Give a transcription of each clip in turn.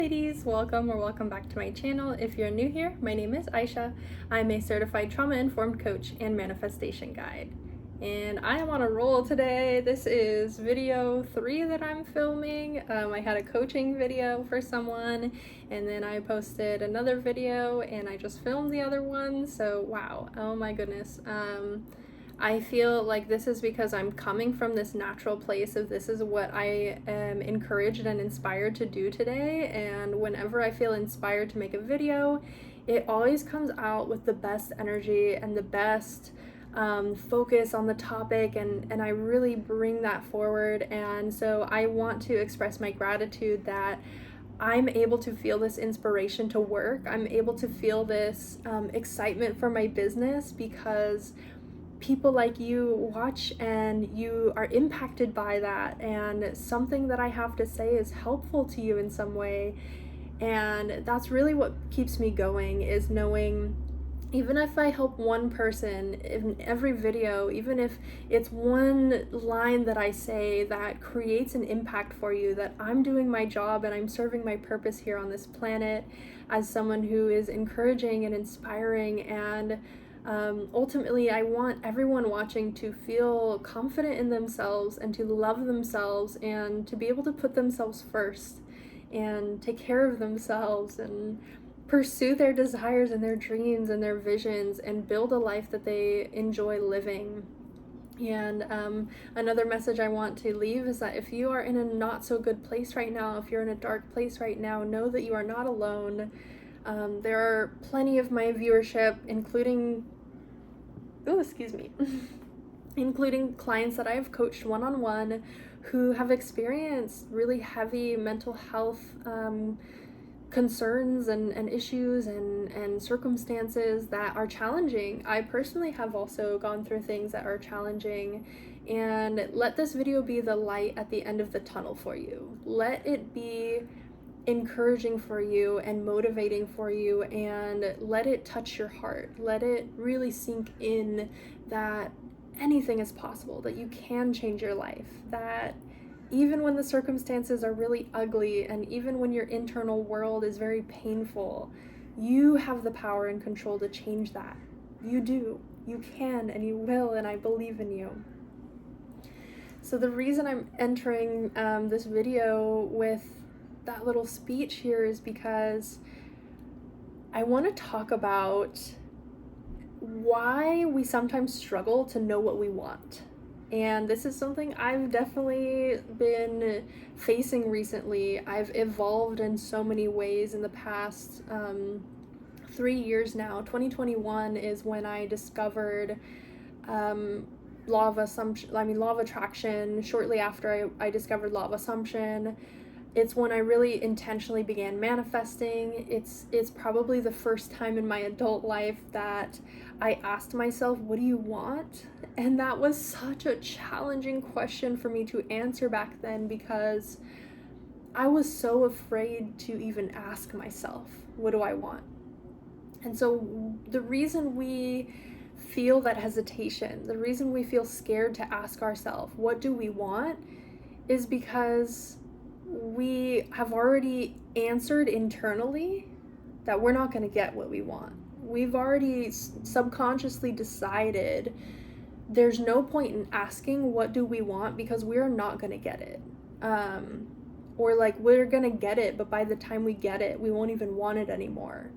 Ladies, welcome back to my channel. If you're new here, my name is Aisha. I'm a certified trauma-informed coach and manifestation guide. And I am on a roll today. This is video 3 that I'm filming. I had a coaching video for someone, and then I posted another video, and I just filmed the other one. So wow, oh my goodness. I feel like this is because I'm coming from this natural place of this is what I am encouraged and inspired to do today, and whenever I feel inspired to make a video, it always comes out with the best energy and the best focus on the topic, and I really bring that forward. And so I want to express my gratitude that I'm able to feel this inspiration to work. I'm able to feel this excitement for my business because people like you watch and you are impacted by that, and something that I have to say is helpful to you in some way. And that's really what keeps me going, is knowing even if I help one person in every video, even if it's one line that I say that creates an impact for you, that I'm doing my job and I'm serving my purpose here on this planet as someone who is encouraging and inspiring. And ultimately, I want everyone watching to feel confident in themselves and to love themselves and to be able to put themselves first and take care of themselves and pursue their desires and their dreams and their visions and build a life that they enjoy living. And another message I want to leave is that if you are in a not so good place right now, if you're in a dark place right now, know that you are not alone. There are plenty of my viewership, including including clients that I have coached one-on-one who have experienced really heavy mental health concerns and issues and circumstances that are challenging. I personally have also gone through things that are challenging, and let this video be the light at the end of the tunnel for you. Let it be encouraging for you and motivating for you, and let it touch your heart. Let it really sink in that anything is possible, that you can change your life, that even when the circumstances are really ugly and even when your internal world is very painful, you have the power and control to change that. You do. You can and you will, and I believe in you. So the reason I'm entering this video with that little speech here is because I want to talk about why we sometimes struggle to know what we want. And this is something I've definitely been facing recently. I've evolved in so many ways in the past 3 years now. 2021 is when I discovered law of attraction. Shortly after I discovered law of assumption, it's when I really intentionally began manifesting. It's probably the first time in my adult life that I asked myself, what do you want? And that was such a challenging question for me to answer back then, because I was so afraid to even ask myself, what do I want? And so the reason we feel that hesitation, the reason we feel scared to ask ourselves, what do we want, is because we have already answered internally that we're not going to get what we want. We've already subconsciously decided there's no point in asking what do we want, because we're not going to get it. Or like, we're going to get it, but by the time we get it, we won't even want it anymore.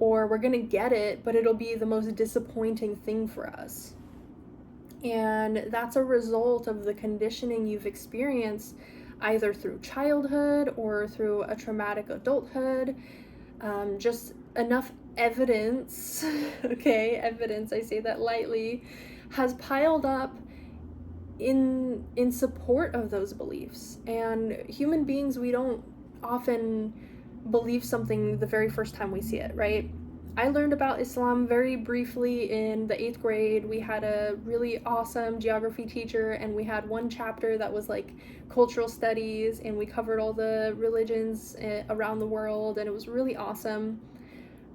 Or we're going to get it, but it'll be the most disappointing thing for us. And that's a result of the conditioning you've experienced either through childhood or through a traumatic adulthood. Just enough evidence, evidence, I say that lightly, has piled up in support of those beliefs. And human beings, we don't often believe something the very first time we see it, right? I learned about Islam very briefly in the 8th grade. We had a really awesome geography teacher, and we had one chapter that was like cultural studies, and we covered all the religions around the world, and it was really awesome.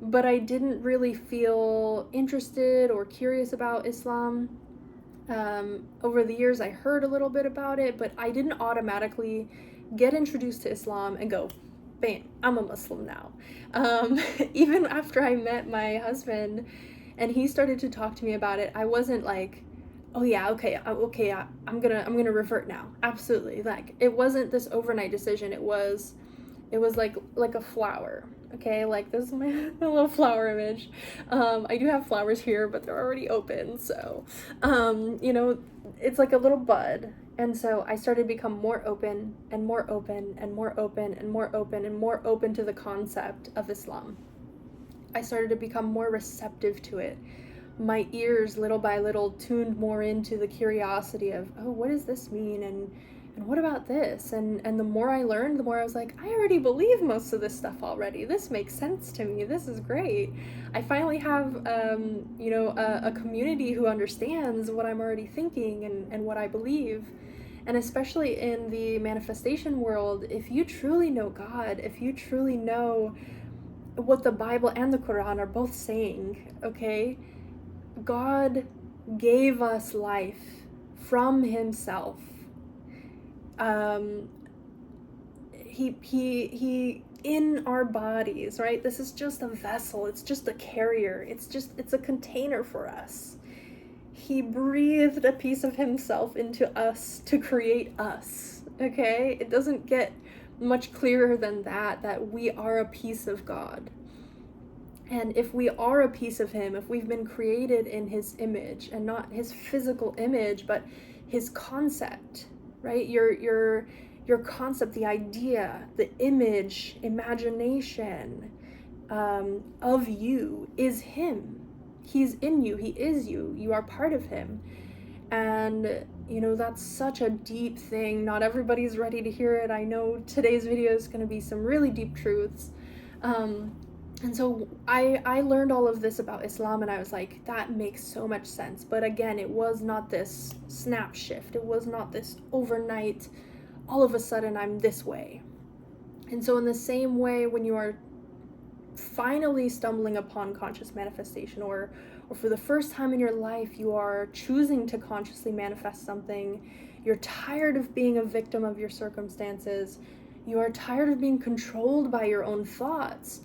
But I didn't really feel interested or curious about Islam. Over the years, I heard a little bit about it, but I didn't automatically get introduced to Islam and go, bam, I'm a Muslim now. Even after I met my husband and he started to talk to me about it, I wasn't like, oh yeah, okay, I'm gonna revert now. Absolutely. Like, it wasn't this overnight decision. It was like a flower. Okay, like this is my little flower image. I do have flowers here, but they're already open, so it's like a little bud. And so I started to become more open and more open and more open and more open and more open to the concept of Islam. I started to become more receptive to it. My ears, little by little, tuned more into the curiosity of, oh, what does this mean? And what about this? And the more I learned, the more I was like, I already believe most of this stuff already. This makes sense to me. This is great. I finally have, a community who understands what I'm already thinking and what I believe. And especially in the manifestation world, if you truly know God, if you truly know what the Bible and the Quran are both saying, okay, God gave us life from himself. He in our bodies, right? This is just a vessel. It's just a carrier. It's a container for us. He breathed a piece of himself into us to create us, okay? It doesn't get much clearer than that we are a piece of God. And if we are a piece of him, if we've been created in his image, and not his physical image, but his concept, right? Your concept, the idea, the image, imagination of you is him. He's in you. He is you. You are part of him. And, that's such a deep thing. Not everybody's ready to hear it. I know today's video is going to be some really deep truths. And so I learned all of this about Islam, and I was like, that makes so much sense. But again, it was not this snap shift. It was not this overnight, all of a sudden I'm this way. And so in the same way, when you are finally stumbling upon conscious manifestation, or for the first time in your life, you are choosing to consciously manifest something, you're tired of being a victim of your circumstances, you are tired of being controlled by your own thoughts,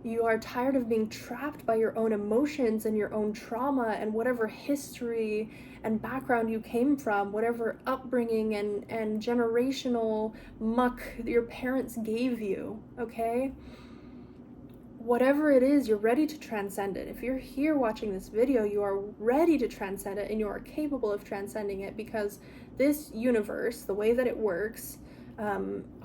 you are tired of being trapped by your own emotions and your own trauma and whatever history and background you came from, whatever upbringing and generational muck your parents gave you, okay? Whatever it is, you're ready to transcend it. If you're here watching this video, you are ready to transcend it, and you are capable of transcending it, because this universe, the way that it works,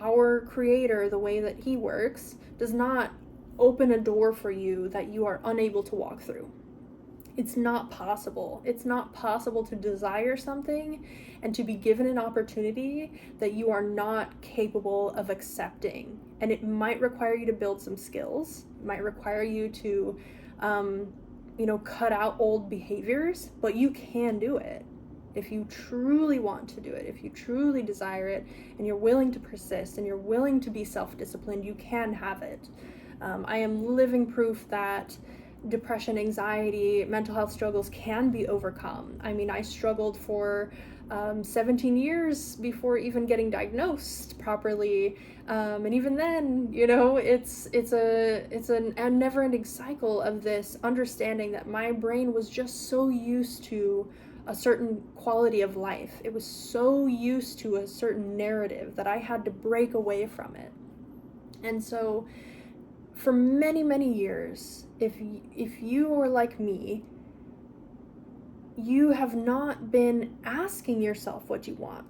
our creator, the way that he works, does not open a door for you that you are unable to walk through. It's not possible. It's not possible to desire something and to be given an opportunity that you are not capable of accepting. And it might require you to build some skills. It might require you to, cut out old behaviors, but you can do it. If you truly want to do it, if you truly desire it, and you're willing to persist, and you're willing to be self-disciplined, you can have it. I am living proof that depression, anxiety, mental health struggles can be overcome. I mean, I struggled for 17 years before even getting diagnosed properly, and even then, it's a never-ending cycle of this understanding that my brain was just so used to a certain quality of life. It was so used to a certain narrative that I had to break away from it. And so for many, many years, if you are like me, you have not been asking yourself what you want.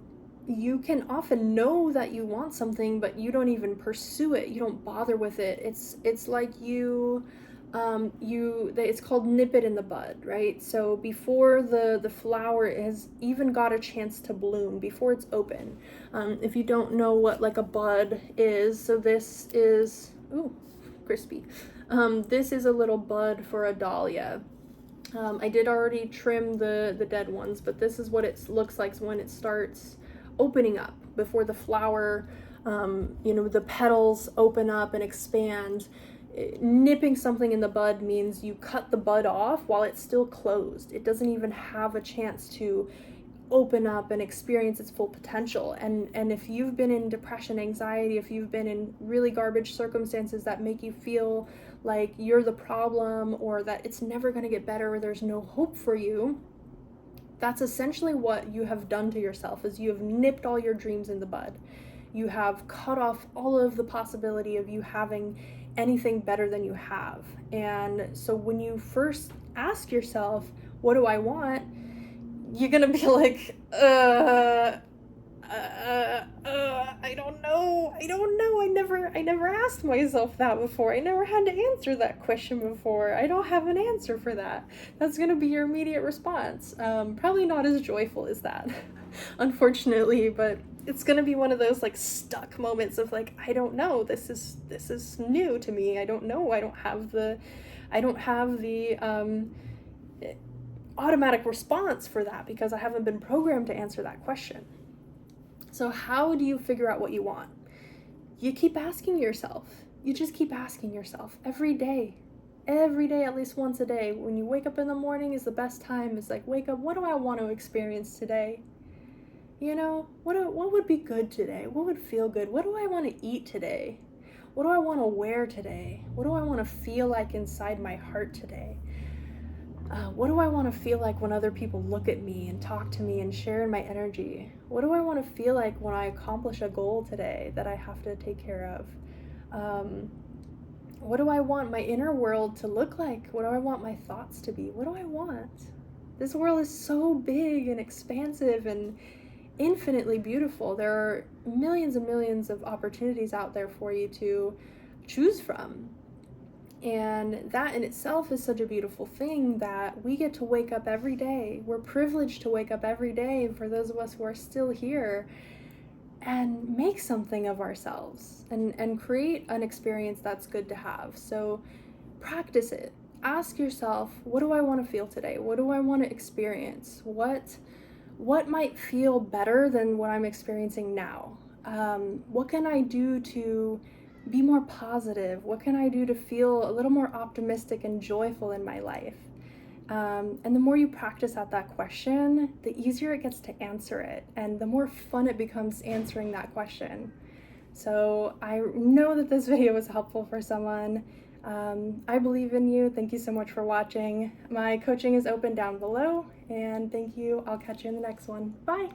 You can often know that you want something, but you don't even pursue it. You don't bother with it. It's like it's called nip it in the bud, right? So before the flower has even got a chance to bloom, before it's open. If you don't know what like a bud is, so this is, ooh, crispy. This is a little bud for a dahlia. I did already trim the dead ones, but this is what it looks like when it starts opening up, before the flower, the petals open up and expand. Nipping something in the bud means you cut the bud off while it's still closed. It doesn't even have a chance to open up and experience its full potential. And if you've been in depression, anxiety, if you've been in really garbage circumstances that make you feel like you're the problem, or that it's never going to get better, or there's no hope for you, that's essentially what you have done to yourself, is you have nipped all your dreams in the bud. You have cut off all of the possibility of you having anything better than you have. And so when you first ask yourself, what do I want? You're gonna be like, I don't know. I never asked myself that before. I never had to answer that question before. I don't have an answer for that. That's gonna be your immediate response. Probably not as joyful as that, unfortunately, but it's gonna be one of those like stuck moments of like, I don't know. This is new to me. I don't know. I don't have the automatic response for that, because I haven't been programmed to answer that question. So how do you figure out what you want? You keep asking yourself. You just keep asking yourself every day, at least once a day. When you wake up in the morning is the best time. It's like, wake up, what do I want to experience today? You know, what would be good today? What would feel good? What do I want to eat today? What do I want to wear today? What do I want to feel like inside my heart today? What do I want to feel like when other people look at me and talk to me and share in my energy? What do I want to feel like when I accomplish a goal today that I have to take care of? What do I want my inner world to look like? What do I want my thoughts to be? What do I want? This world is so big and expansive and infinitely beautiful. There are millions and millions of opportunities out there for you to choose from. And that in itself is such a beautiful thing, that we get to wake up every day. We're privileged to wake up every day, and for those of us who are still here, and make something of ourselves and create an experience that's good to have. So practice it. Ask yourself, what do I want to feel today? What do I want to experience? What might feel better than what I'm experiencing now? What can I do to be more positive? What can I do to feel a little more optimistic and joyful in my life? And the more you practice at that question, the easier it gets to answer it, and the more fun it becomes answering that question. So I know that this video was helpful for someone. I believe in you. Thank you so much for watching. My coaching is open down below, and thank you. I'll catch you in the next one. Bye.